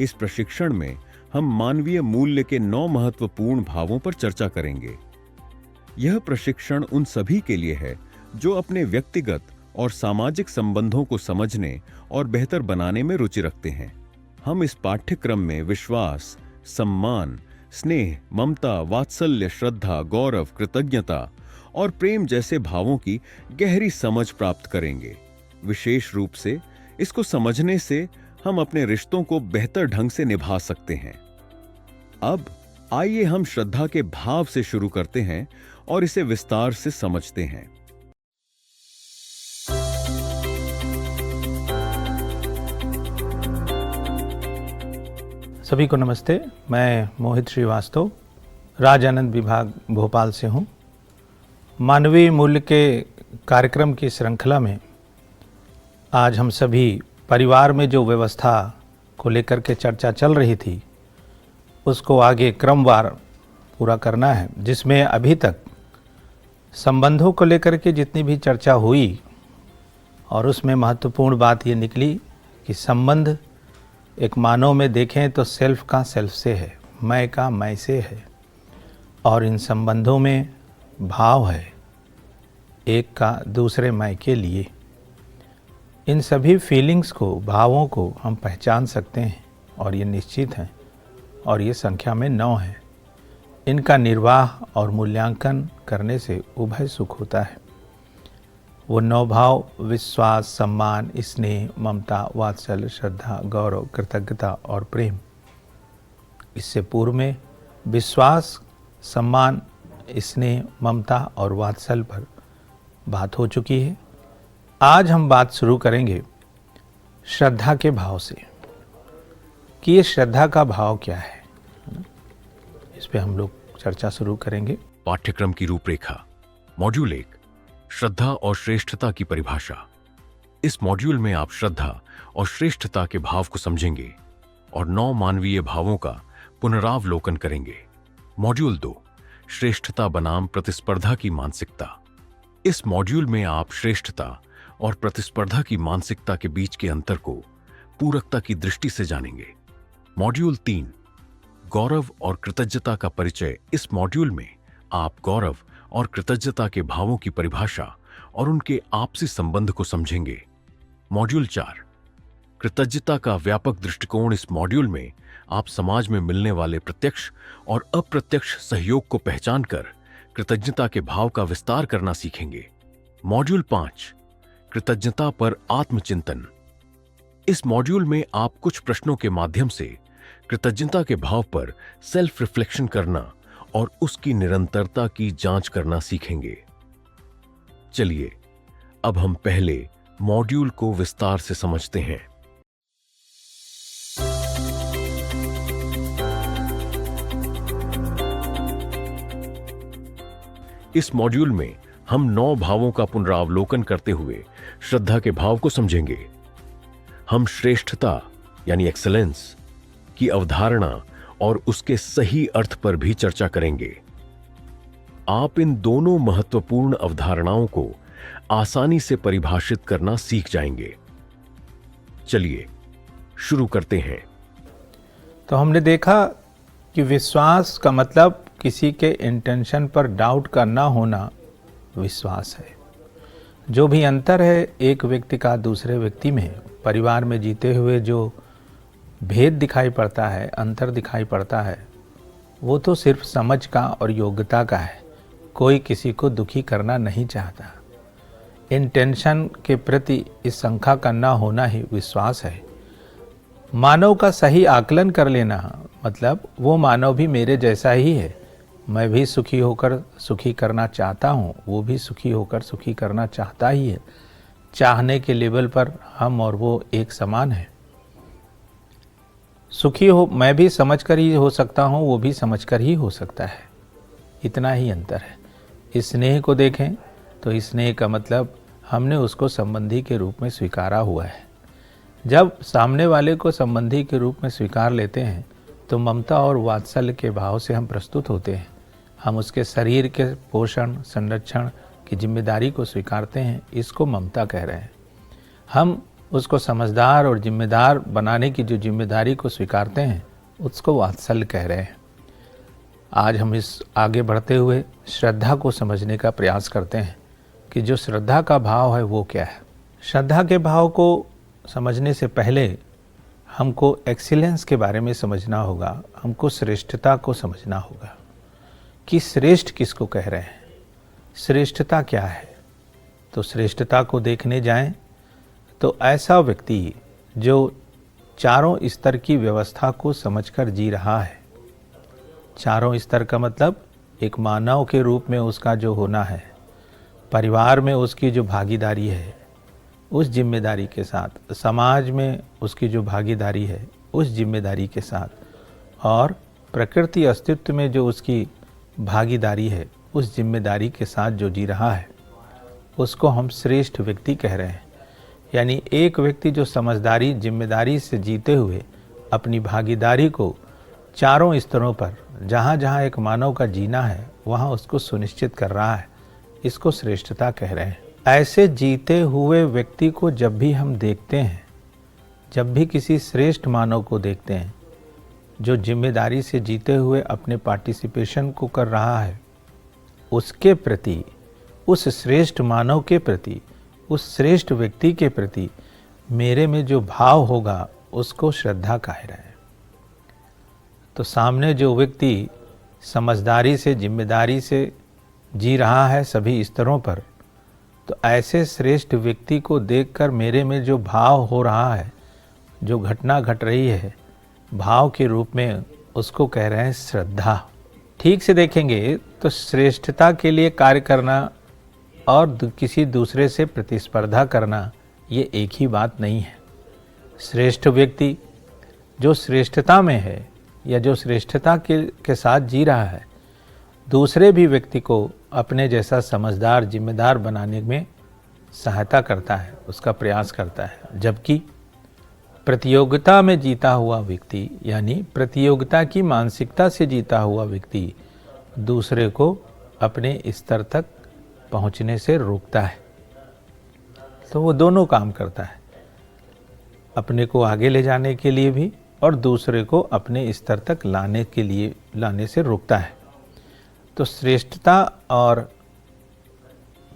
इस प्रशिक्षण में हम मानवीय मूल्य के 9 महत्वपूर्ण भावों पर चर्चा करेंगे। यह प्रशिक्षण उन सभी के लिए है जो अपने व्यक्तिगत और सामाजिक संबंधों को समझने और बेहतर बनाने में रुचि रखते हैं। हम इस पाठ्यक्रम में विश्वास, सम्मान, स्नेह, ममता, वात्सल्य, श्रद्धा, गौरव, कृतज्ञता और प्रेम जैसे भावों की गहरी समझ प्राप्त करेंगे। विशेष रूप से इसको समझने से हम अपने रिश्तों को बेहतर ढंग से निभा सकते हैं। अब आइए हम श्रद्धा के भाव से शुरू करते हैं और इसे विस्तार से समझते हैं। सभी को नमस्ते। मैं मोहित श्रीवास्तव राज आनंद विभाग भोपाल से हूँ। मानवीय मूल्य के कार्यक्रम की श्रृंखला में आज हम सभी परिवार में जो व्यवस्था को लेकर के चर्चा चल रही थी उसको आगे क्रमवार पूरा करना है, जिसमें अभी तक संबंधों को लेकर के जितनी भी चर्चा हुई और उसमें महत्वपूर्ण बात ये निकली कि संबंध एक मानव में देखें तो सेल्फ का सेल्फ से है, मैं का मैं से है, और इन संबंधों में भाव है एक का दूसरे मैं के लिए। इन सभी फीलिंग्स को, भावों को हम पहचान सकते हैं और ये निश्चित हैं और ये संख्या में 9 है। इनका निर्वाह और मूल्यांकन करने से उभय सुख होता है। वो 9 भाव विश्वास, सम्मान, स्नेह, ममता, वात्सल्य, श्रद्धा, गौरव, कृतज्ञता और प्रेम। इससे पूर्व में विश्वास, सम्मान, स्नेह, ममता और वात्सल्य पर बात हो चुकी है। आज हम बात शुरू करेंगे श्रद्धा के भाव से कि ये श्रद्धा का भाव क्या है। इस पे हम लोग चर्चा शुरू करेंगे। पाठ्यक्रम की रूपरेखा। मॉड्यूल 1, श्रद्धा और श्रेष्ठता की परिभाषा। इस मॉड्यूल में आप श्रद्धा और श्रेष्ठता के भाव को समझेंगे और 9 मानवीय भावों का पुनरावलोकन करेंगे। मॉड्यूल 2, श्रेष्ठता बनाम प्रतिस्पर्धा की मानसिकता। इस मॉड्यूल में आप श्रेष्ठता और प्रतिस्पर्धा की मानसिकता के बीच के अंतर को पूरकता की दृष्टि से जानेंगे। मॉड्यूल 3, गौरव और कृतज्ञता का परिचय। इस मॉड्यूल में आप गौरव और कृतज्ञता के भावों की परिभाषा और उनके आपसी संबंध को समझेंगे। मॉड्यूल 4, कृतज्ञता का व्यापक दृष्टिकोण। इस मॉड्यूल में आप समाज में मिलने वाले प्रत्यक्ष और अप्रत्यक्ष सहयोग को पहचान कर कृतज्ञता के भाव का विस्तार करना सीखेंगे। मॉड्यूल 5, कृतज्ञता पर आत्मचिंतन। इस मॉड्यूल में आप कुछ प्रश्नों के माध्यम से कृतज्ञता के भाव पर सेल्फ रिफ्लेक्शन करना और उसकी निरंतरता की जांच करना सीखेंगे। चलिए अब हम पहले मॉड्यूल को विस्तार से समझते हैं। इस मॉड्यूल में हम 9 भावों का पुनरावलोकन करते हुए श्रद्धा के भाव को समझेंगे। हम श्रेष्ठता यानी एक्सेलेंस की अवधारणा और उसके सही अर्थ पर भी चर्चा करेंगे। आप इन दोनों महत्वपूर्ण अवधारणाओं को आसानी से परिभाषित करना सीख जाएंगे। चलिए शुरू करते हैं। तो हमने देखा कि विश्वास का मतलब किसी के इंटेंशन पर डाउट का ना होना विश्वास है। जो भी अंतर है एक व्यक्ति का दूसरे व्यक्ति में, परिवार में जीते हुए जो भेद दिखाई पड़ता है, अंतर दिखाई पड़ता है, वो तो सिर्फ समझ का और योग्यता का है। कोई किसी को दुखी करना नहीं चाहता। इंटेंशन के प्रति इस शंका का ना होना ही विश्वास है। मानव का सही आकलन कर लेना मतलब वो मानव भी मेरे जैसा ही है, मैं भी सुखी होकर सुखी करना चाहता हूँ, वो भी सुखी होकर सुखी करना चाहता ही है। चाहने के लेवल पर हम और वो एक समान है। सुखी हो मैं भी समझकर ही हो सकता हूँ, वो भी समझकर ही हो सकता है। इतना ही अंतर है। स्नेह को देखें तो स्नेह का मतलब हमने उसको संबंधी के रूप में स्वीकारा हुआ है। जब सामने वाले को संबंधी के रूप में स्वीकार लेते हैं तो ममता और वात्सल्य के भाव से हम प्रस्तुत होते हैं। हम उसके शरीर के पोषण, संरक्षण की जिम्मेदारी को स्वीकारते हैं। इसको ममता कह रहे हैं। हम उसको समझदार और जिम्मेदार बनाने की जो जिम्मेदारी को स्वीकारते हैं, उसको वात्सल्य कह रहे हैं। आज हम इस आगे बढ़ते हुए श्रद्धा को समझने का प्रयास करते हैं कि जो श्रद्धा का भाव है वो क्या है। श्रद्धा के भाव को समझने से पहले हमको एक्सीलेंस के बारे में समझना होगा, हमको श्रेष्ठता को समझना होगा कि श्रेष्ठ किसको कह रहे हैं, श्रेष्ठता क्या है। तो श्रेष्ठता को देखने जाएं तो ऐसा व्यक्ति जो चारों स्तर की व्यवस्था को समझकर जी रहा है। चारों स्तर का मतलब एक मानव के रूप में उसका जो होना है, परिवार में उसकी जो भागीदारी है उस जिम्मेदारी के साथ, समाज में उसकी जो भागीदारी है उस जिम्मेदारी के साथ, और प्रकृति अस्तित्व में जो उसकी भागीदारी है उस जिम्मेदारी के साथ जो जी रहा है, उसको हम श्रेष्ठ व्यक्ति कह रहे हैं। यानी एक व्यक्ति जो समझदारी जिम्मेदारी से जीते हुए अपनी भागीदारी को चारों स्तरों पर, जहाँ जहाँ एक मानव का जीना है वहाँ उसको सुनिश्चित कर रहा है, इसको श्रेष्ठता कह रहे हैं। ऐसे जीते हुए व्यक्ति को जब भी हम देखते हैं, जब भी किसी श्रेष्ठ मानव को देखते हैं जो जिम्मेदारी से जीते हुए अपने पार्टिसिपेशन को कर रहा है, उसके प्रति, उस श्रेष्ठ मानव के प्रति, उस श्रेष्ठ व्यक्ति के प्रति मेरे में जो भाव होगा उसको श्रद्धा कह रहे हैं। तो सामने जो व्यक्ति समझदारी से जिम्मेदारी से जी रहा है सभी स्तरों पर, तो ऐसे श्रेष्ठ व्यक्ति को देखकर मेरे में जो भाव हो रहा है, जो घटना घट रही है, भाव के रूप में उसको कह रहे हैं श्रद्धा। ठीक से देखेंगे तो श्रेष्ठता के लिए कार्य करना और किसी दूसरे से प्रतिस्पर्धा करना ये एक ही बात नहीं है। श्रेष्ठ व्यक्ति जो श्रेष्ठता में है या जो श्रेष्ठता के साथ जी रहा है, दूसरे भी व्यक्ति को अपने जैसा समझदार जिम्मेदार बनाने में सहायता करता है, उसका प्रयास करता है। जबकि प्रतियोगिता में जीता हुआ व्यक्ति, यानी प्रतियोगिता की मानसिकता से जीता हुआ व्यक्ति दूसरे को अपने स्तर तक पहुंचने से रोकता है। तो वो दोनों काम करता है, अपने को आगे ले जाने के लिए भी और दूसरे को अपने स्तर तक लाने से रोकता है। तो श्रेष्ठता और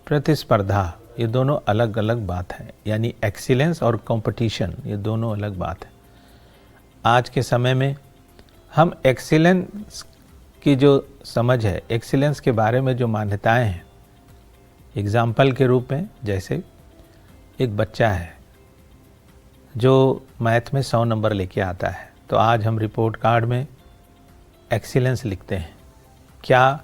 प्रतिस्पर्धा ये दोनों अलग अलग बात है, यानी एक्सीलेंस और कंपटीशन ये दोनों अलग बात है। आज के समय में हम एक्सीलेंस की जो समझ है, एक्सीलेंस के बारे में जो मान्यताएं हैं, एग्जाम्पल के रूप में जैसे एक बच्चा है जो मैथ में 100 नंबर लेके आता है, तो आज हम रिपोर्ट कार्ड में एक्सीलेंस लिखते हैं। क्या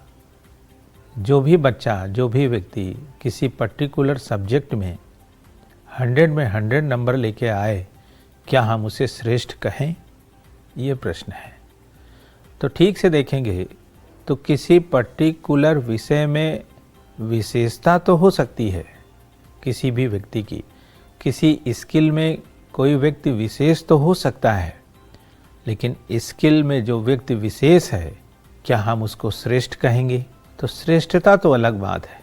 जो भी बच्चा, जो भी व्यक्ति किसी पर्टिकुलर सब्जेक्ट में 100 में 100 नंबर लेके आए, क्या हम उसे श्रेष्ठ कहें? ये प्रश्न है। तो ठीक से देखेंगे तो किसी पर्टिकुलर विषय में विशेषता तो हो सकती है किसी भी व्यक्ति की, किसी स्किल में कोई व्यक्ति विशेष तो हो सकता है, लेकिन स्किल में जो व्यक्ति विशेष है, क्या हम उसको श्रेष्ठ कहेंगे? तो श्रेष्ठता तो अलग बात है।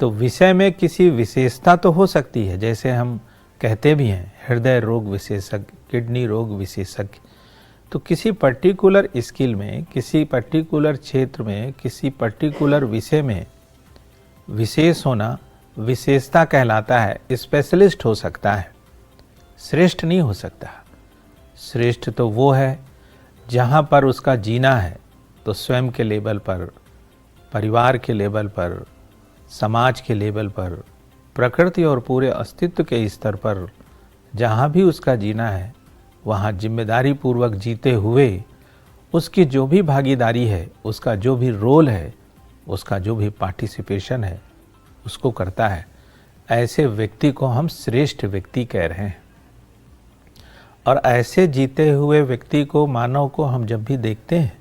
तो विषय में किसी विशेषता तो हो सकती है, जैसे हम कहते भी हैं हृदय रोग विशेषज्ञ, किडनी रोग विशेषज्ञ। तो किसी पर्टिकुलर स्किल में, किसी पर्टिकुलर क्षेत्र में, किसी पर्टिकुलर विषय में विशेष होना विशेषता कहलाता है, स्पेशलिस्ट हो सकता है, श्रेष्ठ नहीं हो सकता। श्रेष्ठ तो वो है जहाँ पर उसका जीना है, तो स्वयं के लेवल पर, परिवार के लेवल पर, समाज के लेवल पर, प्रकृति और पूरे अस्तित्व के स्तर पर जहाँ भी उसका जीना है, वहाँ जिम्मेदारी पूर्वक जीते हुए उसकी जो भी भागीदारी है, उसका जो भी रोल है, उसका जो भी पार्टिसिपेशन है, उसको करता है। ऐसे व्यक्ति को हम श्रेष्ठ व्यक्ति कह रहे हैं। और ऐसे जीते हुए व्यक्ति को, मानव को हम जब भी देखते हैं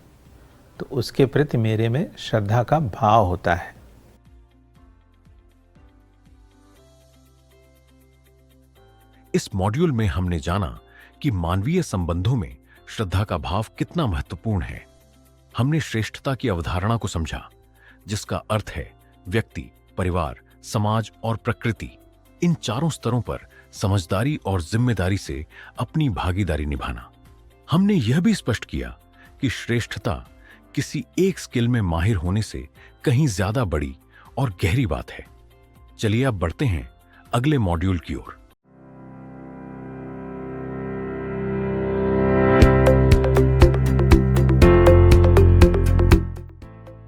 तो उसके प्रति मेरे में श्रद्धा का भाव होता है। इस मॉड्यूल में हमने जाना कि मानवीय संबंधों में श्रद्धा का भाव कितना महत्वपूर्ण है। हमने श्रेष्ठता की अवधारणा को समझा, जिसका अर्थ है व्यक्ति, परिवार, समाज और प्रकृति, इन चारों स्तरों पर समझदारी और जिम्मेदारी से अपनी भागीदारी निभाना। हमने यह भी स्पष्ट किया कि श्रेष्ठता किसी एक स्किल में माहिर होने से कहीं ज्यादा बड़ी और गहरी बात है। चलिए अब बढ़ते हैं अगले मॉड्यूल की ओर।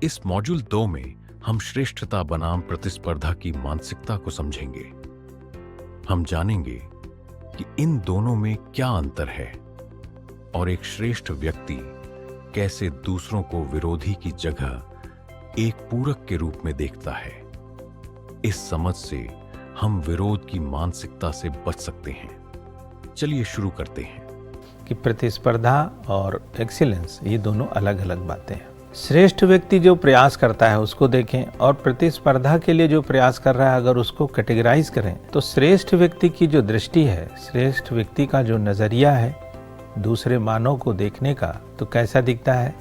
इस मॉड्यूल 2 में हम श्रेष्ठता बनाम प्रतिस्पर्धा की मानसिकता को समझेंगे। हम जानेंगे कि इन दोनों में क्या अंतर है और एक श्रेष्ठ व्यक्ति कैसे दूसरों को विरोधी की जगह एक पूरक के रूप में देखता है। इस समझ से हम विरोध की मानसिकता से बच सकते हैं। चलिए शुरू करते हैं कि प्रतिस्पर्धा और एक्सीलेंस ये दोनों अलग अलग बातें हैं। श्रेष्ठ व्यक्ति जो प्रयास करता है उसको देखें और प्रतिस्पर्धा के लिए जो प्रयास कर रहा है अगर उसको कैटेगराइज करें तो श्रेष्ठ व्यक्ति की जो दृष्टि है, श्रेष्ठ व्यक्ति का जो नज़रिया है दूसरे मानव को देखने का, तो कैसा दिखता है?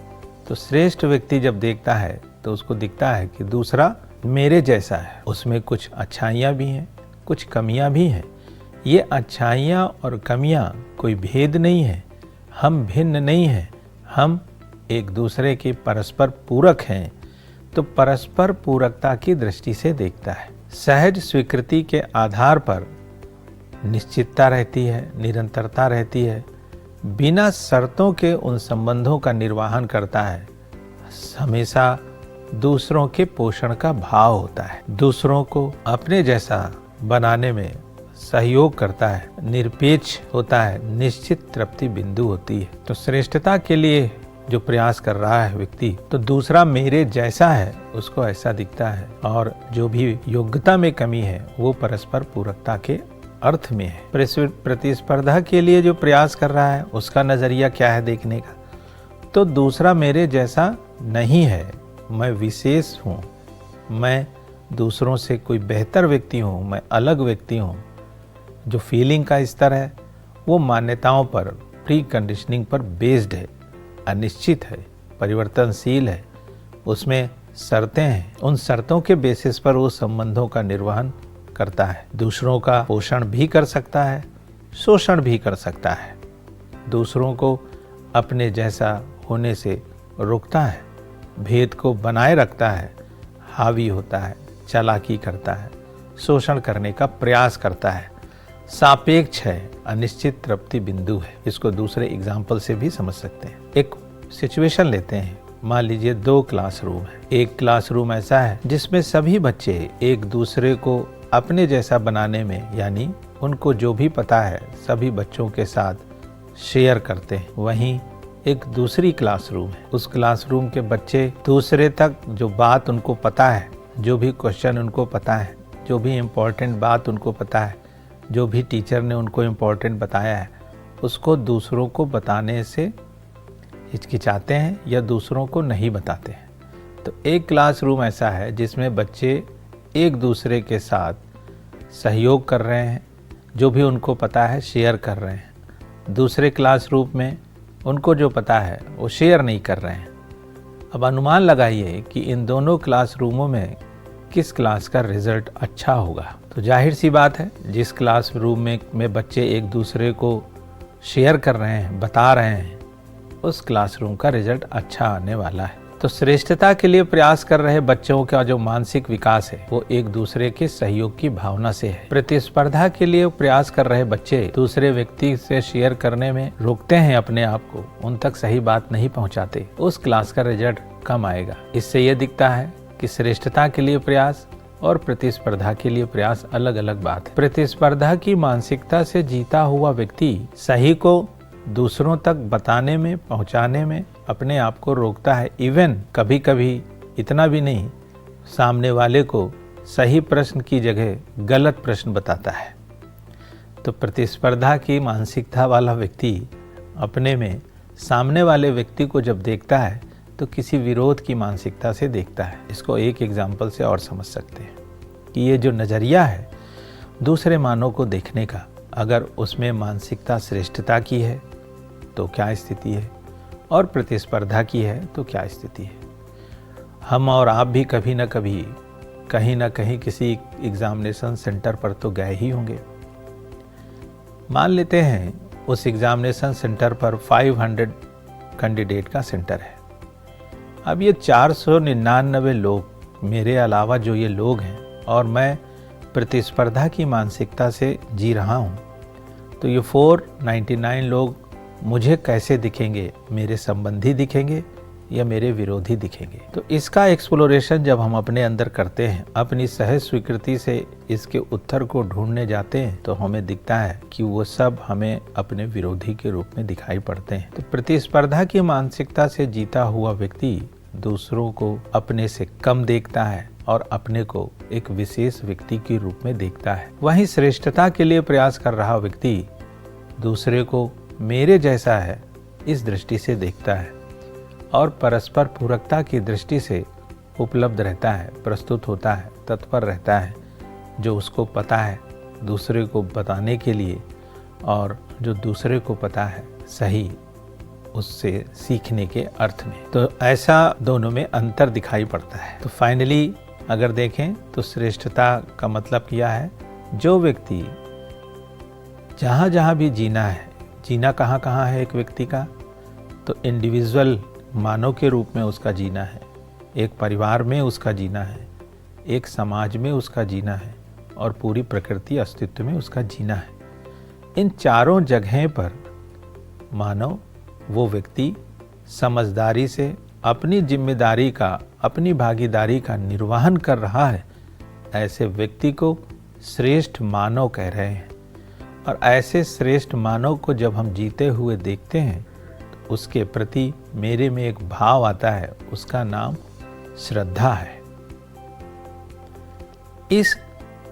तो श्रेष्ठ व्यक्ति जब देखता है तो उसको दिखता है कि दूसरा मेरे जैसा है, उसमें कुछ अच्छाइयाँ भी हैं, कुछ कमियाँ भी हैं। ये अच्छाइयाँ और कमियाँ कोई भेद नहीं है, हम भिन्न नहीं हैं, हम एक दूसरे के परस्पर पूरक हैं। तो परस्पर पूरकता की दृष्टि से देखता है। सहज स्वीकृति के आधार पर निश्चितता रहती है, निरंतरता रहती है, बिना शर्तों के उन संबंधों का निर्वहन करता है। हमेशा दूसरों के पोषण का भाव होता है, दूसरों को अपने जैसा बनाने में सहयोग करता है, निरपेक्ष होता है, निश्चित तृप्ति बिंदु होती है। तो श्रेष्ठता के लिए जो प्रयास कर रहा है व्यक्ति, तो दूसरा मेरे जैसा है उसको ऐसा दिखता है, और जो भी योग्यता में कमी है वो परस्पर पूरकता के अर्थ में है। प्रतिस्पर्धा के लिए जो प्रयास कर रहा है उसका नजरिया क्या है देखने का, तो दूसरा मेरे जैसा नहीं है, मैं विशेष हूँ, मैं दूसरों से कोई बेहतर व्यक्ति हूँ, मैं अलग व्यक्ति हूँ। जो फीलिंग का स्तर है वो मान्यताओं पर, प्री कंडीशनिंग पर बेस्ड है, अनिश्चित है, परिवर्तनशील है, उसमें शर्तें हैं, उन शर्तों के बेसिस पर वो संबंधों का निर्वहन करता है। दूसरों का पोषण भी कर सकता है, शोषण भी कर सकता है, दूसरों को अपने जैसा होने से रोकता है, भेद को बनाए रखता है, हावी होता है, चालाकी करता है, शोषण करने का प्रयास करता है, सापेक्ष है, अनिश्चित तृप्ति बिंदु है। इसको दूसरे एग्जाम्पल से भी समझ सकते हैं। एक सिचुएशन लेते हैं, मान लीजिए 2 क्लासरूम है। एक क्लासरूम ऐसा है जिसमें सभी बच्चे एक दूसरे को अपने जैसा बनाने में, यानी उनको जो भी पता है सभी बच्चों के साथ शेयर करते हैं। वहीं एक दूसरी क्लासरूम है, उस क्लासरूम के बच्चे दूसरे तक जो बात उनको पता है, जो भी क्वेश्चन उनको पता है, जो भी इम्पोर्टेंट बात उनको पता है, जो भी टीचर ने उनको इम्पोर्टेंट बताया है, उसको दूसरों को बताने से हिचकिचाते हैं या दूसरों को नहीं बताते हैं। तो एक क्लासरूम ऐसा है जिसमें बच्चे एक दूसरे के साथ सहयोग कर रहे हैं, जो भी उनको पता है शेयर कर रहे हैं। दूसरे क्लासरूम में उनको जो पता है वो शेयर नहीं कर रहे हैं। अब अनुमान लगाइए कि इन दोनों क्लासरूमों में किस क्लास का रिजल्ट अच्छा होगा। तो जाहिर सी बात है जिस क्लासरूम में बच्चे एक दूसरे को शेयर कर रहे हैं, बता रहे हैं, उस क्लासरूम का रिजल्ट अच्छा आने वाला है। तो श्रेष्ठता के लिए प्रयास कर रहे बच्चों का जो मानसिक विकास है वो एक दूसरे के सहयोग की भावना से है। प्रतिस्पर्धा के लिए प्रयास कर रहे बच्चे दूसरे व्यक्ति से शेयर करने में रोकते हैं अपने आप को, उन तक सही बात नहीं पहुंचाते, उस क्लास का रिजल्ट कम आएगा। इससे यह दिखता है कि श्रेष्ठता के लिए प्रयास और प्रतिस्पर्धा के लिए प्रयास अलग अलग बात है। प्रतिस्पर्धा की मानसिकता से जीता हुआ व्यक्ति सही को दूसरों तक बताने में, पहुंचाने में अपने आप को रोकता है। इवन कभी कभी इतना भी नहीं, सामने वाले को सही प्रश्न की जगह गलत प्रश्न बताता है। तो प्रतिस्पर्धा की मानसिकता वाला व्यक्ति अपने में सामने वाले व्यक्ति को जब देखता है तो किसी विरोध की मानसिकता से देखता है। इसको एक एग्जाम्पल से और समझ सकते हैं कि ये जो नज़रिया है दूसरे मानव को देखने का, अगर उसमें मानसिकता श्रेष्ठता की है तो क्या स्थिति है, और प्रतिस्पर्धा की है तो क्या स्थिति है। हम और आप भी कभी न कभी कहीं ना कहीं किसी एग्जामिनेशन सेंटर पर तो गए ही होंगे। मान लेते हैं उस एग्जामिनेशन सेंटर पर 500 कैंडिडेट का सेंटर है। अब ये 499 लोग मेरे अलावा जो ये लोग हैं और मैं प्रतिस्पर्धा की मानसिकता से जी रहा हूँ, तो ये 499 लोग मुझे कैसे दिखेंगे? मेरे संबंधी दिखेंगे या मेरे विरोधी दिखेंगे? तो इसका एक्सप्लोरेशन जब हम अपने अंदर करते हैं, अपनी सहज स्वीकृति से इसके उत्तर को ढूंढने जाते हैं, तो हमें दिखता है कि वो सब हमें अपने विरोधी के रूप में दिखाई पड़ते हैं। तो प्रतिस्पर्धा की मानसिकता से जीता हुआ व्यक्ति दूसरों को अपने से कम देखता है और अपने को एक विशेष व्यक्ति के रूप में देखता है। वहीं श्रेष्ठता के लिए प्रयास कर रहा व्यक्ति दूसरे को मेरे जैसा है इस दृष्टि से देखता है और परस्पर पूरकता की दृष्टि से उपलब्ध रहता है, प्रस्तुत होता है, तत्पर रहता है, जो उसको पता है दूसरे को बताने के लिए और जो दूसरे को पता है सही उससे सीखने के अर्थ में। तो ऐसा दोनों में अंतर दिखाई पड़ता है। तो फाइनली अगर देखें तो श्रेष्ठता का मतलब क्या है? जो व्यक्ति जहाँ जहाँ भी जीना है, जीना कहाँ कहाँ है एक व्यक्ति का, तो इंडिविजुअल मानव के रूप में उसका जीना है, एक परिवार में उसका जीना है, एक समाज में उसका जीना है और पूरी प्रकृति अस्तित्व में उसका जीना है। इन चारों जगह पर मानव वो व्यक्ति समझदारी से अपनी जिम्मेदारी का, अपनी भागीदारी का निर्वहन कर रहा है, ऐसे व्यक्ति को श्रेष्ठ मानव कह रहे हैं। और ऐसे श्रेष्ठ मानव को जब हम जीते हुए देखते हैं तो उसके प्रति मेरे में एक भाव आता है, उसका नाम श्रद्धा है। इस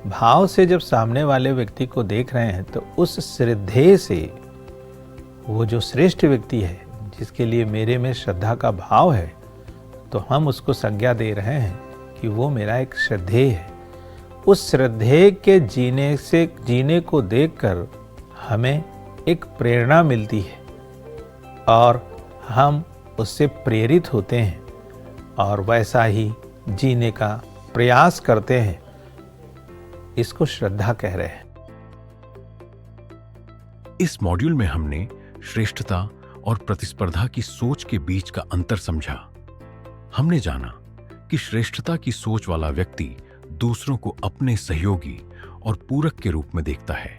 भाव से जब सामने वाले व्यक्ति को देख रहे हैं तो उस श्रद्धे से वो जो श्रेष्ठ व्यक्ति है, जिसके लिए मेरे में श्रद्धा का भाव है, तो हम उसको संज्ञा दे रहे हैं कि वो मेरा एक श्रद्धेय है। उस श्रद्धेय के जीने को देखकर हमें एक प्रेरणा मिलती है और हम उससे प्रेरित होते हैं और वैसा ही जीने का प्रयास करते हैं। इसको श्रद्धा कह रहे हैं। इस मॉड्यूल में हमने श्रेष्ठता और प्रतिस्पर्धा की सोच के बीच का अंतर समझा। हमने जाना कि श्रेष्ठता की सोच वाला व्यक्ति दूसरों को अपने सहयोगी और पूरक के रूप में देखता है,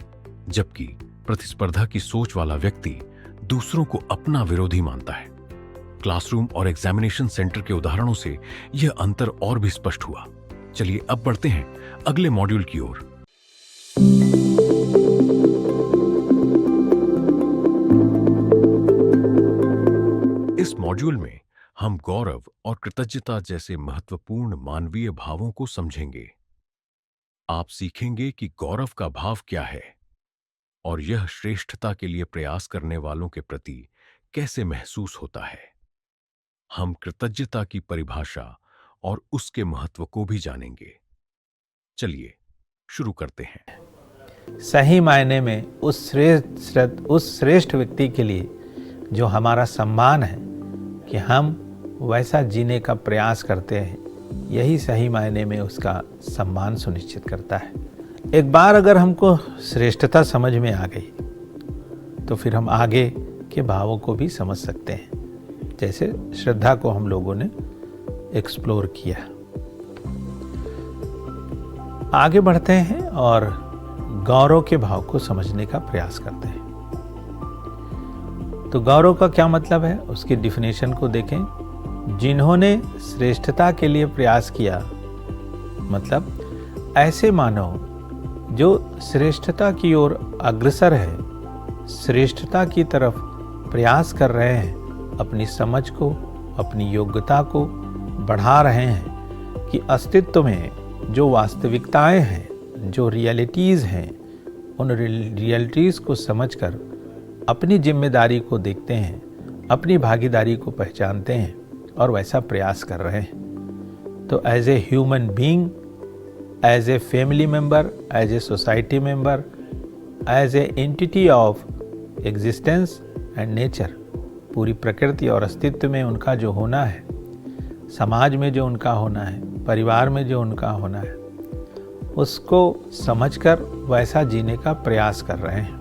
जबकि प्रतिस्पर्धा की सोच वाला व्यक्ति दूसरों को अपना विरोधी मानता है। क्लासरूम और एग्जामिनेशन सेंटर के उदाहरणों से यह अंतर और भी स्पष्ट हुआ। चलिए अब बढ़ते हैं अगले मॉड्यूल की ओर। इस मॉड्यूल में हम गौरव और कृतज्ञता जैसे महत्वपूर्ण मानवीय भावों को समझेंगे। आप सीखेंगे कि गौरव का भाव क्या है और यह श्रेष्ठता के लिए प्रयास करने वालों के प्रति कैसे महसूस होता है। हम कृतज्ञता की परिभाषा और उसके महत्व को भी जानेंगे। चलिए शुरू करते हैं। सही मायने में उस श्रेष्ठ व्यक्ति के लिए जो हमारा सम्मान है कि हम वैसा जीने का प्रयास करते हैं, यही सही मायने में उसका सम्मान सुनिश्चित करता है। एक बार अगर हमको श्रेष्ठता समझ में आ गई तो फिर हम आगे के भावों को भी समझ सकते हैं, जैसे श्रद्धा को हम लोगों ने एक्सप्लोर किया। आगे बढ़ते हैं और गौरव के भाव को समझने का प्रयास करते हैं। तो गौरव का क्या मतलब है, उसकी डिफिनेशन को देखें। जिन्होंने श्रेष्ठता के लिए प्रयास किया, मतलब ऐसे मानव जो श्रेष्ठता की ओर अग्रसर है, श्रेष्ठता की तरफ प्रयास कर रहे हैं, अपनी समझ को, अपनी योग्यता को बढ़ा रहे हैं कि अस्तित्व में जो वास्तविकताएं हैं, जो रियलिटीज़ हैं, उन रियलिटीज़ को समझकर अपनी जिम्मेदारी को देखते हैं, अपनी भागीदारी को पहचानते हैं और वैसा प्रयास कर रहे हैं। तो as a human being, as a family member, as a society member, as a entity of existence and nature, पूरी प्रकृति और अस्तित्व में उनका जो होना है, समाज में जो उनका होना है, परिवार में जो उनका होना है, उसको समझकर वैसा जीने का प्रयास कर रहे हैं।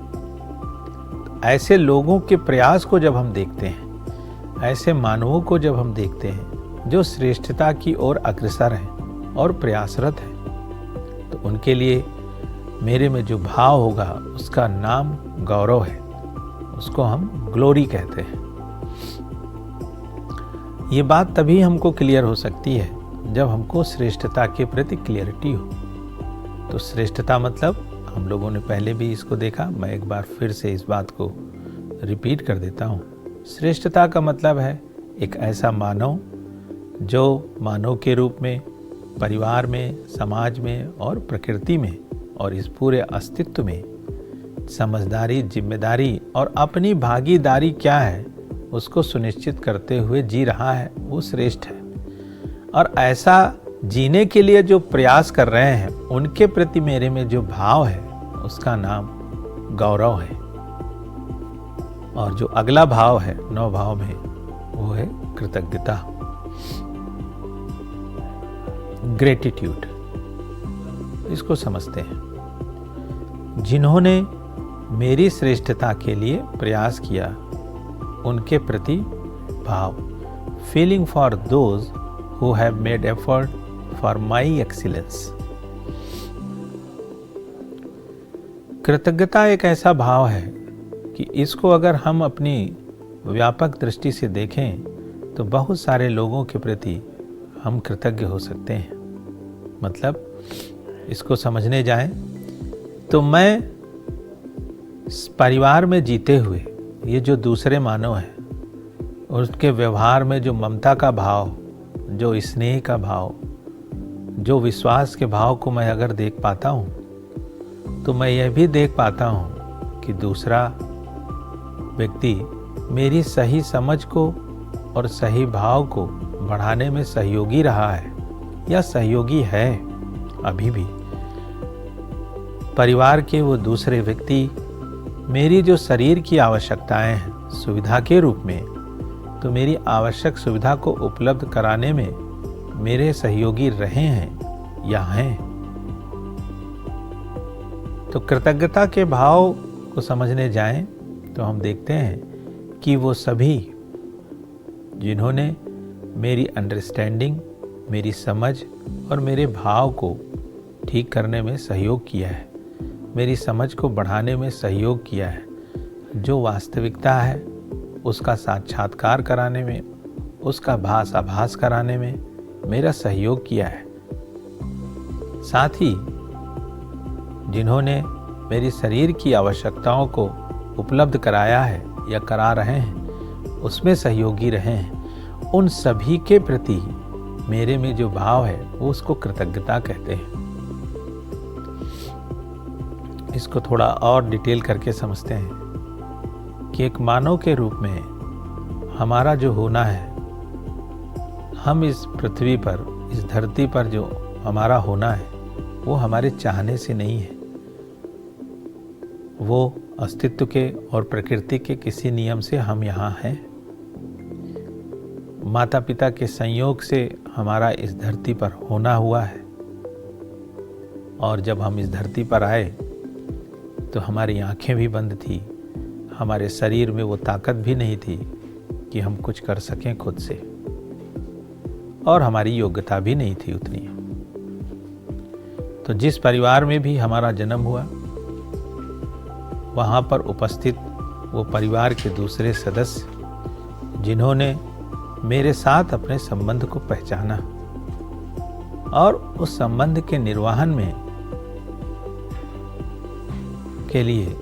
ऐसे लोगों के प्रयास को जब हम देखते हैं, ऐसे मानवों को जब हम देखते हैं जो श्रेष्ठता की ओर अग्रसर हैं और प्रयासरत हैं, तो उनके लिए मेरे में जो भाव होगा उसका नाम गौरव है, उसको हम ग्लोरी कहते हैं। ये बात तभी हमको क्लियर हो सकती है जब हमको श्रेष्ठता के प्रति क्लियरिटी हो। तो श्रेष्ठता मतलब, हम लोगों ने पहले भी इसको देखा, मैं एक बार फिर से इस बात को रिपीट कर देता हूँ। श्रेष्ठता का मतलब है एक ऐसा मानव जो मानव के रूप में परिवार में, समाज में और प्रकृति में और इस पूरे अस्तित्व में समझदारी, जिम्मेदारी और अपनी भागीदारी क्या है उसको सुनिश्चित करते हुए जी रहा है, वो श्रेष्ठ है। और ऐसा जीने के लिए जो प्रयास कर रहे हैं उनके प्रति मेरे में जो भाव है उसका नाम गौरव है। और जो अगला भाव है 9 भाव में, वो है कृतज्ञता, ग्रेटिट्यूड। इसको समझते हैं। जिन्होंने मेरी श्रेष्ठता के लिए प्रयास किया उनके प्रति भाव, feeling for those who have made effort for my excellence. कृतज्ञता एक ऐसा भाव है कि इसको अगर हम अपनी व्यापक दृष्टि से देखें तो बहुत सारे लोगों के प्रति हम कृतज्ञ हो सकते हैं। मतलब इसको समझने जाएं तो मैं परिवार में जीते हुए ये जो दूसरे मानव हैं उसके व्यवहार में जो ममता का भाव, जो स्नेह का भाव, जो विश्वास के भाव को मैं अगर देख पाता हूँ तो मैं यह भी देख पाता हूँ कि दूसरा व्यक्ति मेरी सही समझ को और सही भाव को बढ़ाने में सहयोगी रहा है या सहयोगी है। अभी भी परिवार के वो दूसरे व्यक्ति मेरी जो शरीर की आवश्यकताएं हैं सुविधा के रूप में, तो मेरी आवश्यक सुविधा को उपलब्ध कराने में मेरे सहयोगी रहे हैं या हैं। तो कृतज्ञता के भाव को समझने जाएं तो हम देखते हैं कि वो सभी जिन्होंने मेरी अंडरस्टैंडिंग, मेरी समझ और मेरे भाव को ठीक करने में सहयोग किया है, मेरी समझ को बढ़ाने में सहयोग किया है, जो वास्तविकता है उसका साक्षात्कार कराने में, उसका आभास कराने में मेरा सहयोग किया है। साथ ही जिन्होंने मेरी शरीर की आवश्यकताओं को उपलब्ध कराया है या करा रहे हैं, उसमें सहयोगी रहे हैं, उन सभी के प्रति मेरे में जो भाव है वो उसको कृतज्ञता कहते हैं। इसको थोड़ा और डिटेल करके समझते हैं कि एक मानव के रूप में हमारा जो होना है, हम इस पृथ्वी पर, इस धरती पर जो हमारा होना है वो हमारे चाहने से नहीं है, वो अस्तित्व के और प्रकृति के किसी नियम से हम यहाँ हैं। माता पिता के संयोग से हमारा इस धरती पर होना हुआ है, और जब हम इस धरती पर आए तो हमारी आंखें भी बंद थी, हमारे शरीर में वो ताकत भी नहीं थी कि हम कुछ कर सकें खुद से, और हमारी योग्यता भी नहीं थी उतनी। तो जिस परिवार में भी हमारा जन्म हुआ, वहाँ पर उपस्थित वो परिवार के दूसरे सदस्य जिन्होंने मेरे साथ अपने संबंध को पहचाना और उस संबंध के निर्वहन में के लिए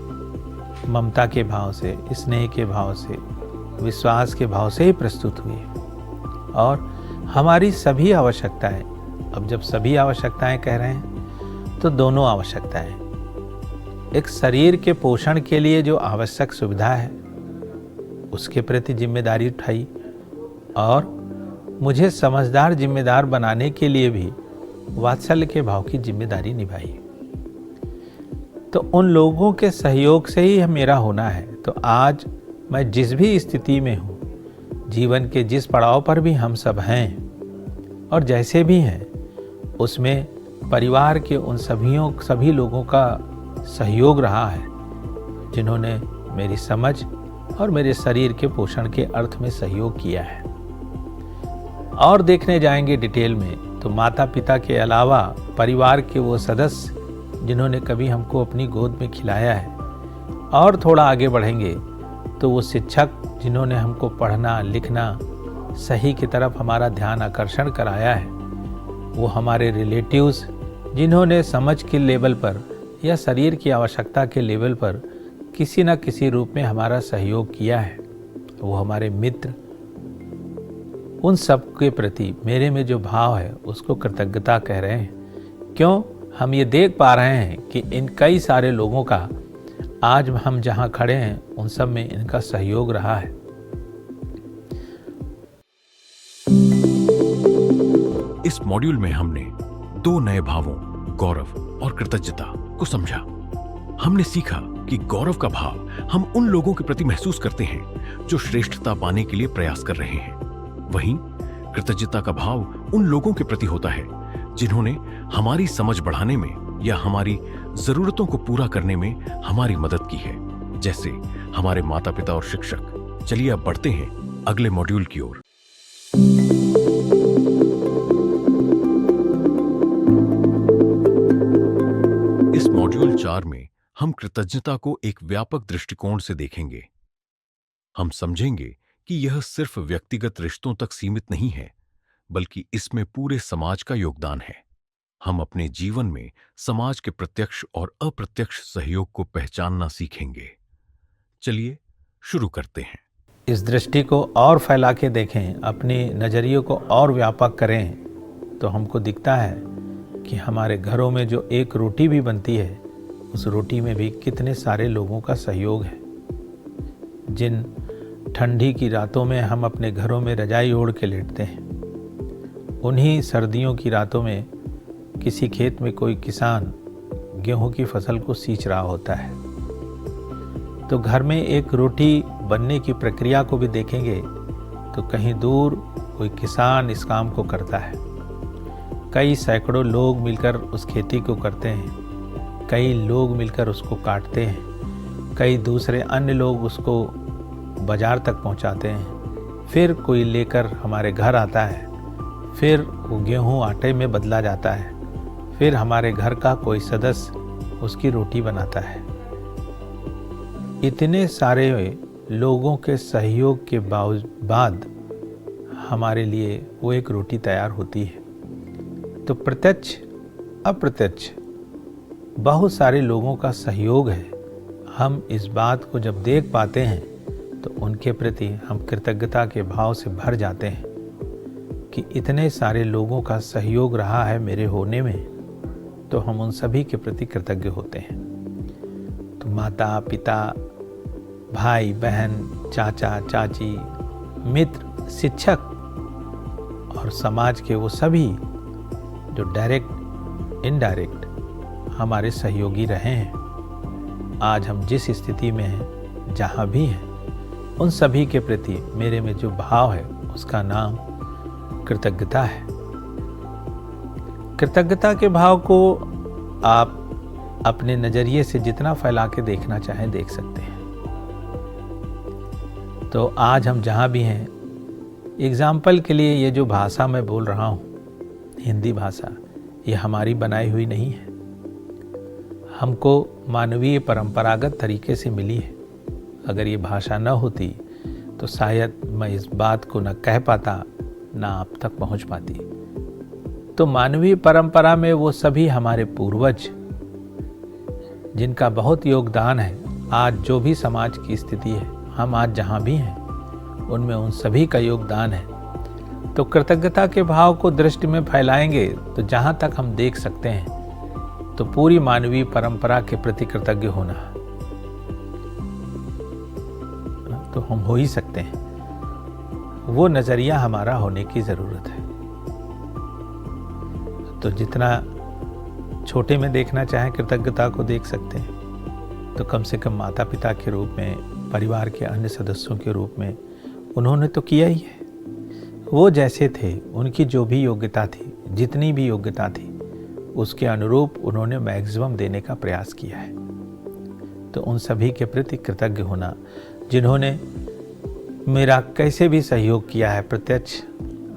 ममता के भाव से, स्नेह के भाव से, विश्वास के भाव से ही प्रस्तुत हुए। और हमारी सभी आवश्यकताएं, अब जब सभी आवश्यकताएं कह रहे हैं तो दोनों आवश्यकताएं, एक शरीर के पोषण के लिए जो आवश्यक सुविधा है उसके प्रति जिम्मेदारी उठाई, और मुझे समझदार जिम्मेदार बनाने के लिए भी वात्सल्य के भाव की जिम्मेदारी निभाई। तो उन लोगों के सहयोग से ही मेरा होना है। तो आज मैं जिस भी स्थिति में हूँ, जीवन के जिस पड़ाव पर भी हम सब हैं और जैसे भी हैं, उसमें परिवार के उन सभी लोगों का सहयोग रहा है जिन्होंने मेरी समझ और मेरे शरीर के पोषण के अर्थ में सहयोग किया है। और देखने जाएंगे डिटेल में तो माता पिता के अलावा परिवार के वो सदस्य जिन्होंने कभी हमको अपनी गोद में खिलाया है, और थोड़ा आगे बढ़ेंगे तो वो शिक्षक जिन्होंने हमको पढ़ना लिखना सही की तरफ हमारा ध्यान आकर्षण कराया है, वो हमारे रिलेटिव्स जिन्होंने समझ के लेवल पर या शरीर की आवश्यकता के लेवल पर किसी न किसी रूप में हमारा सहयोग किया है, वो हमारे मित्र, उन सब के प्रति मेरे में जो भाव है उसको कृतज्ञता कह रहे हैं। क्यों? हम ये देख पा रहे हैं कि इन कई सारे लोगों का आज हम जहां खड़े हैं उन सब में इनका सहयोग रहा है। इस मॉड्यूल में हमने दो नए भावों गौरव और कृतज्ञता को समझा। हमने सीखा कि गौरव का भाव हम उन लोगों के प्रति महसूस करते हैं जो श्रेष्ठता पाने के लिए प्रयास कर रहे हैं, वहीं कृतज्ञता का भाव उन लोगों के प्रति होता है जिन्होंने हमारी समझ बढ़ाने में या हमारी जरूरतों को पूरा करने में हमारी मदद की है, जैसे हमारे माता पिता और शिक्षक। चलिए अब बढ़ते हैं अगले मॉड्यूल की ओर। इस मॉड्यूल 4 में हम कृतज्ञता को एक व्यापक दृष्टिकोण से देखेंगे। हम समझेंगे कि यह सिर्फ व्यक्तिगत रिश्तों तक सीमित नहीं है, बल्कि इसमें पूरे समाज का योगदान है। हम अपने जीवन में समाज के प्रत्यक्ष और अप्रत्यक्ष सहयोग को पहचानना सीखेंगे। चलिए शुरू करते हैं। इस दृष्टि को और फैला के देखें, अपने नज़रियों को और व्यापक करें, तो हमको दिखता है कि हमारे घरों में जो एक रोटी भी बनती है, उस रोटी में भी कितने सारे लोगों का सहयोग है। जिन ठंडी की रातों में हम अपने घरों में रजाई ओढ़ के लेटते हैं, उन्हीं सर्दियों की रातों में किसी खेत में कोई किसान गेहूं की फसल को सींच रहा होता है। तो घर में एक रोटी बनने की प्रक्रिया को भी देखेंगे तो कहीं दूर कोई किसान इस काम को करता है। कई सैकड़ों लोग मिलकर उस खेती को करते हैं, कई लोग मिलकर उसको काटते हैं, कई दूसरे अन्य लोग उसको बाजार तक पहुंचाते हैं, फिर कोई लेकर हमारे घर आता है, फिर वो गेहूं आटे में बदला जाता है, फिर हमारे घर का कोई सदस्य उसकी रोटी बनाता है। इतने सारे लोगों के सहयोग के बाद हमारे लिए वो एक रोटी तैयार होती है। तो प्रत्यक्ष अप्रत्यक्ष बहुत सारे लोगों का सहयोग है। हम इस बात को जब देख पाते हैं तो उनके प्रति हम कृतज्ञता के भाव से भर जाते हैं कि इतने सारे लोगों का सहयोग रहा है मेरे होने में, तो हम उन सभी के प्रति कृतज्ञ होते हैं। तो माता पिता, भाई बहन, चाचा चाची, मित्र, शिक्षक और समाज के वो सभी जो डायरेक्ट इनडायरेक्ट हमारे सहयोगी रहे हैं। आज हम जिस स्थिति में हैं, जहाँ भी हैं, उन सभी के प्रति मेरे में जो भाव है उसका नाम कृतज्ञता है। कृतज्ञता के भाव को आप अपने नज़रिए से जितना फैला के देखना चाहें देख सकते हैं। तो आज हम जहाँ भी हैं, एग्जाम्पल के लिए ये जो भाषा मैं बोल रहा हूँ, हिंदी भाषा, ये हमारी बनाई हुई नहीं है, हमको मानवीय परंपरागत तरीके से मिली है। अगर ये भाषा न होती तो शायद मैं इस बात को न कह पाता, न आप तक पहुँच पाती। तो मानवीय परंपरा में वो सभी हमारे पूर्वज जिनका बहुत योगदान है, आज जो भी समाज की स्थिति है, हम आज जहाँ भी हैं, उनमें उन सभी का योगदान है। तो कृतज्ञता के भाव को दृष्टि में फैलाएंगे तो जहाँ तक हम देख सकते हैं तो पूरी मानवीय परंपरा के प्रति कृतज्ञ होना तो हम हो ही सकते हैं। वो नज़रिया हमारा होने की ज़रूरत है। तो जितना छोटे में देखना चाहें कृतज्ञता को देख सकते हैं, तो कम से कम माता पिता के रूप में, परिवार के अन्य सदस्यों के रूप में उन्होंने तो किया ही है। वो जैसे थे, उनकी जो भी योग्यता थी, जितनी भी योग्यता थी, उसके अनुरूप उन्होंने मैक्सिमम देने का प्रयास किया है। तो उन सभी के प्रति कृतज्ञ होना जिन्होंने मेरा कैसे भी सहयोग किया है, प्रत्यक्ष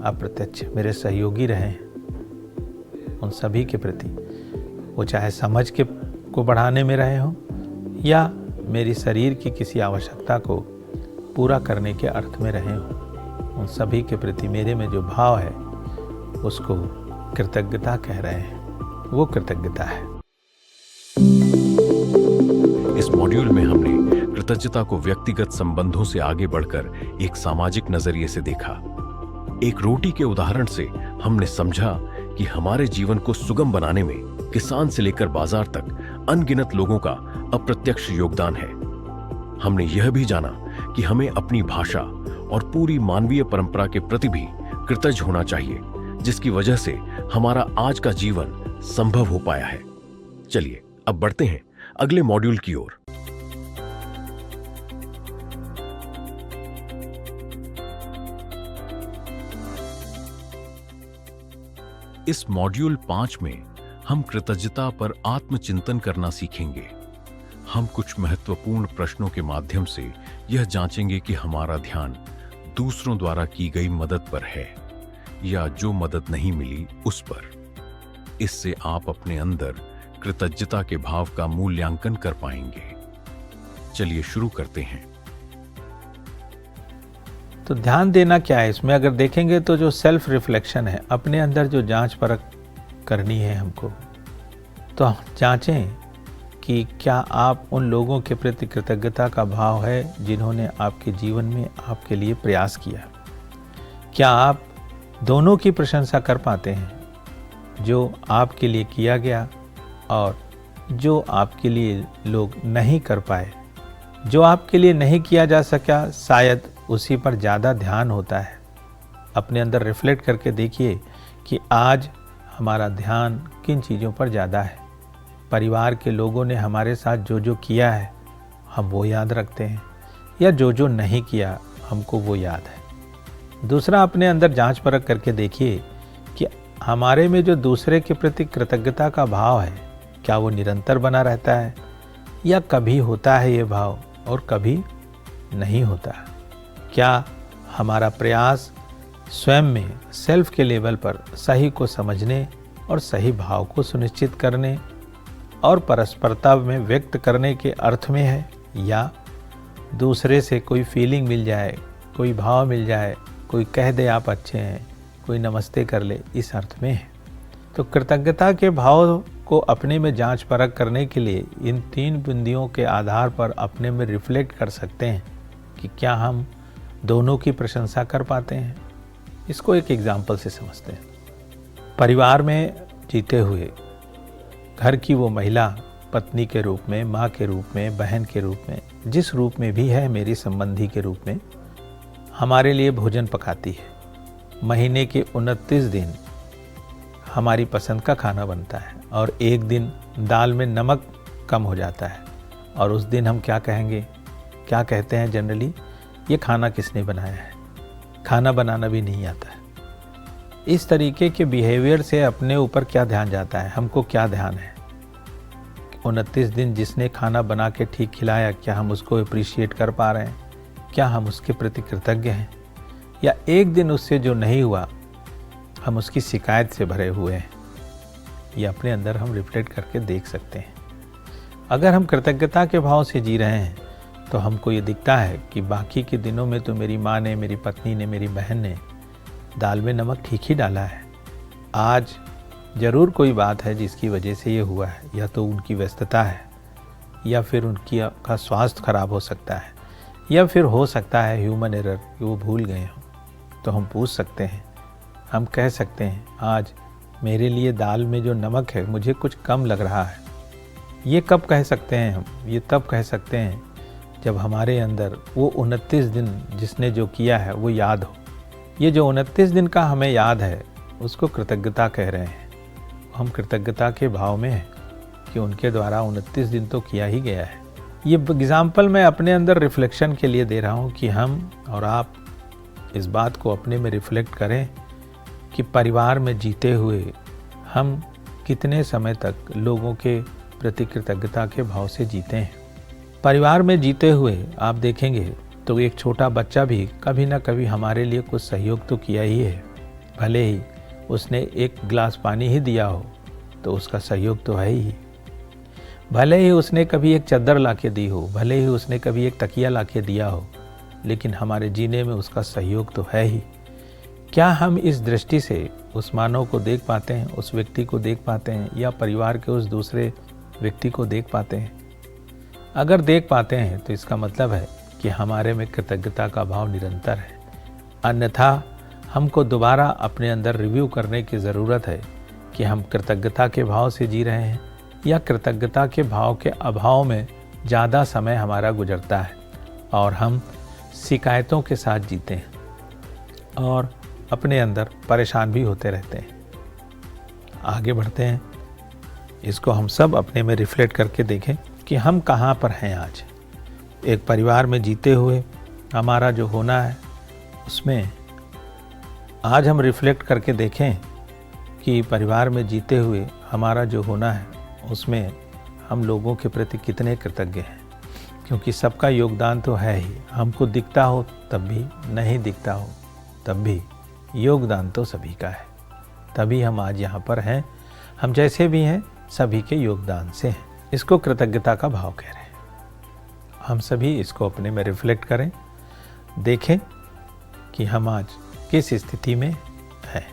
अप्रत्यक्ष मेरे सहयोगी रहे हैं, उन सभी के प्रति, वो चाहे समझ के को बढ़ाने में रहे हों या मेरी शरीर की किसी आवश्यकता को पूरा करने के अर्थ में रहे हों, उन सभी के प्रति मेरे में जो भाव है उसको कृतज्ञता कह रहे हैं। वो कृतज्ञता है। इस मॉड्यूल में हमने कृतज्ञता को व्यक्तिगत संबंधों से आगे बढ़कर एक सामाजिक नजरिए से देखा। एक रोटी के उदाहरण से हमने समझा कि हमारे जीवन को सुगम बनाने में किसान से लेकर बाजार तक अनगिनत लोगों का अप्रत्यक्ष योगदान है। हमने यह भी जाना कि हमें अपनी भाषा और पूरी मानवीय परंपरा के प्रति भी कृतज्ञ होना चाहिए, जिसकी वजह से हमारा आज का जीवन संभव हो पाया है। चलिए अब बढ़ते हैं अगले मॉड्यूल की ओर। इस मॉड्यूल 5 में हम कृतज्ञता पर आत्मचिंतन करना सीखेंगे। हम कुछ महत्वपूर्ण प्रश्नों के माध्यम से यह जांचेंगे कि हमारा ध्यान दूसरों द्वारा की गई मदद पर है या जो मदद नहीं मिली उस पर। इससे आप अपने अंदर कृतज्ञता के भाव का मूल्यांकन कर पाएंगे। चलिए शुरू करते हैं। तो ध्यान देना क्या है इसमें, अगर देखेंगे तो जो सेल्फ रिफ्लेक्शन है, अपने अंदर जो जांच परख करनी है हमको, तो जांचें कि क्या आप उन लोगों के प्रति कृतज्ञता का भाव है जिन्होंने आपके जीवन में आपके लिए प्रयास किया। क्या आप दोनों की प्रशंसा कर पाते हैं, जो आपके लिए किया गया और जो आपके लिए लोग नहीं कर पाए। जो आपके लिए नहीं किया जा सका शायद उसी पर ज़्यादा ध्यान होता है। अपने अंदर रिफ्लेक्ट करके देखिए कि आज हमारा ध्यान किन चीज़ों पर ज़्यादा है। परिवार के लोगों ने हमारे साथ जो जो किया है हम वो याद रखते हैं, या जो जो नहीं किया हमको वो याद है। दूसरा, अपने अंदर जांच परख करके देखिए कि हमारे में जो दूसरे के प्रति कृतज्ञता का भाव है, क्या वो निरंतर बना रहता है या कभी होता है ये भाव और कभी नहीं होता है। क्या हमारा प्रयास स्वयं में सेल्फ के लेवल पर सही को समझने और सही भाव को सुनिश्चित करने और परस्परता में व्यक्त करने के अर्थ में है, या दूसरे से कोई फीलिंग मिल जाए, कोई भाव मिल जाए, कोई कह दे आप अच्छे हैं, कोई नमस्ते कर ले, इस अर्थ में है। तो कृतज्ञता के भाव को अपने में जांच परख करने के लिए इन 3 बिंदुओं के आधार पर अपने में रिफ्लेक्ट कर सकते हैं कि क्या हम दोनों की प्रशंसा कर पाते हैं। इसको एक एग्जाम्पल से समझते हैं। परिवार में जीते हुए घर की वो महिला पत्नी के रूप में, माँ के रूप में, बहन के रूप में, जिस रूप में भी है, मेरी संबंधी के रूप में हमारे लिए भोजन पकाती है। महीने के 29 दिन हमारी पसंद का खाना बनता है और एक दिन दाल में नमक कम हो जाता है और उस दिन हम क्या कहेंगे, क्या कहते हैं जनरली, ये खाना किसने बनाया है, खाना बनाना भी नहीं आता है। इस तरीके के बिहेवियर से अपने ऊपर क्या ध्यान जाता है, हमको क्या ध्यान है। 29 दिन जिसने खाना बना के ठीक खिलाया, क्या हम उसको अप्रिशिएट कर पा रहे हैं, क्या हम उसके प्रति कृतज्ञ हैं, या एक दिन उससे जो नहीं हुआ हम उसकी शिकायत से भरे हुए हैं। ये अपने अंदर हम रिफ्लेक्ट करके देख सकते हैं। अगर हम कृतज्ञता के भाव से जी रहे हैं तो हमको ये दिखता है कि बाकी के दिनों में तो मेरी माँ ने, मेरी पत्नी ने, मेरी बहन ने दाल में नमक ठीक ही डाला है। आज ज़रूर कोई बात है जिसकी वजह से ये हुआ है, या तो उनकी व्यस्तता है, या फिर उनकी का स्वास्थ्य खराब हो सकता है, या फिर हो सकता है ह्यूमन एरर कि वो भूल गए हों। तो हम पूछ सकते हैं, हम कह सकते हैं, आज मेरे लिए दाल में जो नमक है मुझे कुछ कम लग रहा है। ये कब कह सकते हैं हम? ये तब कह सकते हैं जब हमारे अंदर वो 29 दिन जिसने जो किया है वो याद हो। ये जो 29 दिन का हमें याद है उसको कृतज्ञता कह रहे हैं। हम कृतज्ञता के भाव में हैं कि उनके द्वारा 29 दिन तो किया ही गया है। ये एग्जाम्पल मैं अपने अंदर रिफ्लेक्शन के लिए दे रहा हूँ कि हम और आप इस बात को अपने में रिफ्लेक्ट करें कि परिवार में जीते हुए हम कितने समय तक लोगों के प्रति कृतज्ञता के भाव से जीते हैं। परिवार में जीते हुए आप देखेंगे तो एक छोटा बच्चा भी कभी ना कभी हमारे लिए कुछ सहयोग तो किया ही है। भले ही उसने एक गिलास पानी ही दिया हो तो उसका सहयोग तो है ही। भले ही उसने कभी एक चादर लाके दी हो, भले ही उसने कभी एक तकिया लाके दिया हो, लेकिन हमारे जीने में उसका सहयोग तो है ही। क्या हम इस दृष्टि से उस मानव को देख पाते हैं, उस व्यक्ति को देख पाते हैं, या परिवार के उस दूसरे व्यक्ति को देख पाते हैं? अगर देख पाते हैं तो इसका मतलब है कि हमारे में कृतज्ञता का भाव निरंतर है। अन्यथा हमको दोबारा अपने अंदर रिव्यू करने की ज़रूरत है कि हम कृतज्ञता के भाव से जी रहे हैं या कृतज्ञता के भाव के अभाव में ज़्यादा समय हमारा गुजरता है और हम शिकायतों के साथ जीते हैं और अपने अंदर परेशान भी होते रहते हैं। आगे बढ़ते हैं, इसको हम सब अपने में रिफ्लेक्ट करके देखें कि हम कहाँ पर हैं आज। एक परिवार में जीते हुए हमारा जो होना है उसमें आज हम रिफ्लेक्ट करके देखें कि परिवार में जीते हुए हमारा जो होना है उसमें हम लोगों के प्रति कितने कृतज्ञ हैं, क्योंकि सबका योगदान तो है ही। हमको दिखता हो तब भी, नहीं दिखता हो तब भी योगदान तो सभी का है, तभी हम आज यहाँ पर हैं। हम जैसे भी हैं सभी के योगदान से हैं। इसको कृतज्ञता का भाव कह रहे हैं। हम सभी इसको अपने में रिफ्लेक्ट करें, देखें कि हम आज किस स्थिति में हैं।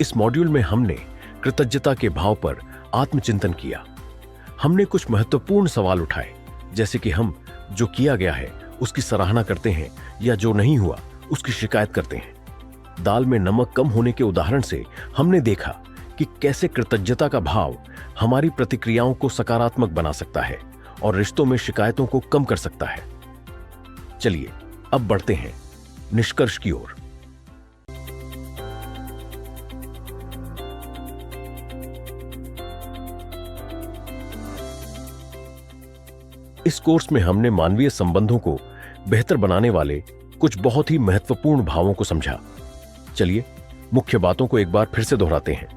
इस मॉड्यूल में हमने कृतज्ञता के भाव पर आत्मचिंतन किया। हमने कुछ महत्वपूर्ण सवाल उठाए, जैसे कि हम जो किया गया है उसकी सराहना करते हैं या जो नहीं हुआ उसकी शिकायत करते हैं। दाल में नमक कम होने के उदाहरण से हमने देखा कि कैसे कृतज्ञता का भाव हमारी प्रतिक्रियाओं को सकारात्मक बना सकता है और रिश्तों में शिकायतों को कम कर सकता है। चलिए अब बढ़ते हैं निष्कर्ष की ओर। इस कोर्स में हमने मानवीय संबंधों को बेहतर बनाने वाले कुछ बहुत ही महत्वपूर्ण भावों को समझा। चलिए मुख्य बातों को एक बार फिर से दोहराते हैं।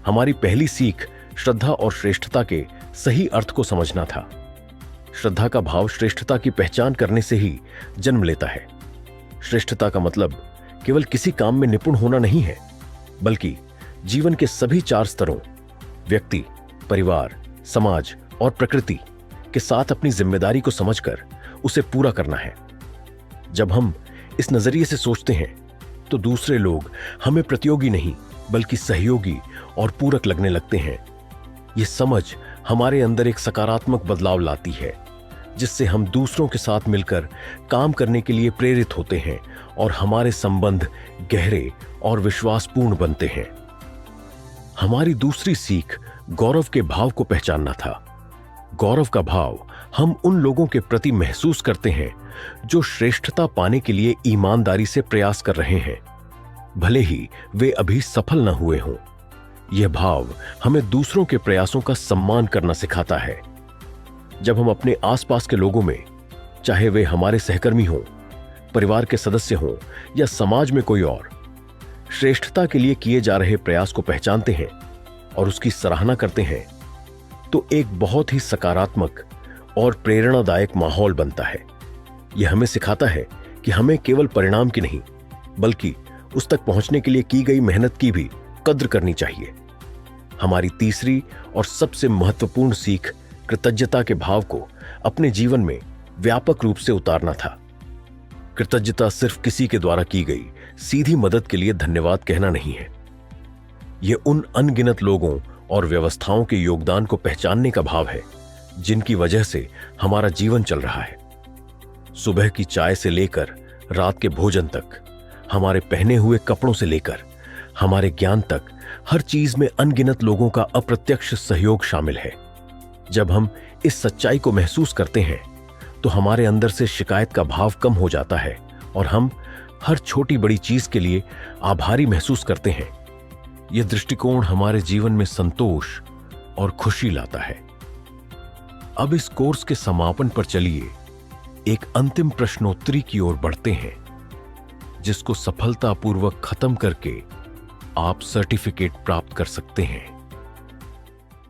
हमारी पहली सीख श्रद्धा और श्रेष्ठता के सही अर्थ को समझना था। श्रद्धा का भाव श्रेष्ठता की पहचान करने से ही जन्म लेता है। श्रेष्ठता का मतलब केवल किसी काम में निपुण होना नहीं है, बल्कि जीवन के सभी 4 स्तरों व्यक्ति, परिवार, समाज और प्रकृति के साथ अपनी जिम्मेदारी को समझकर उसे पूरा करना है। जब हम इस नजरिए से सोचते हैं तो दूसरे लोग हमें प्रतियोगी नहीं बल्कि सहयोगी और पूरक लगने लगते हैं। यह समझ हमारे अंदर एक सकारात्मक बदलाव लाती है, जिससे हम दूसरों के साथ मिलकर काम करने के लिए प्रेरित होते हैं और हमारे संबंध गहरे और विश्वासपूर्ण बनते हैं। हमारी दूसरी सीख गौरव के भाव को पहचानना था। गौरव का भाव हम उन लोगों के प्रति महसूस करते हैं जो श्रेष्ठता पाने के लिए ईमानदारी से प्रयास कर रहे हैं, भले ही वे अभी सफल न हुए हों। यह भाव हमें दूसरों के प्रयासों का सम्मान करना सिखाता है। जब हम अपने आसपास के लोगों में, चाहे वे हमारे सहकर्मी हों, परिवार के सदस्य हों या समाज में कोई और, श्रेष्ठता के लिए किए जा रहे प्रयास को पहचानते हैं और उसकी सराहना करते हैं, तो एक बहुत ही सकारात्मक और प्रेरणादायक माहौल बनता है। यह हमें सिखाता है कि हमें केवल परिणाम की नहीं, बल्कि उस तक पहुंचने के लिए की गई मेहनत की भी कद्र करनी चाहिए। हमारी तीसरी और सबसे महत्वपूर्ण सीख कृतज्ञता के भाव को अपने जीवन में व्यापक रूप से उतारना था। कृतज्ञता सिर्फ किसी के द्वारा की गई सीधी मदद के लिए धन्यवाद कहना नहीं है। यह उन अनगिनत लोगों और व्यवस्थाओं के योगदान को पहचानने का भाव है जिनकी वजह से हमारा जीवन चल रहा है। सुबह की चाय से लेकर रात के भोजन तक, हमारे पहने हुए कपड़ों से लेकर हमारे ज्ञान तक, हर चीज में अनगिनत लोगों का अप्रत्यक्ष सहयोग शामिल है। जब हम इस सच्चाई को महसूस करते हैं तो हमारे अंदर से शिकायत का भाव कम हो जाता है और हम हर छोटी बड़ी चीज के लिए आभारी महसूस करते हैं। यह दृष्टिकोण हमारे जीवन में संतोष और खुशी लाता है। अब इस कोर्स के समापन पर चलिए एक अंतिम प्रश्नोत्तरी की ओर बढ़ते हैं, जिसको सफलतापूर्वक खत्म करके आप सर्टिफिकेट प्राप्त कर सकते हैं।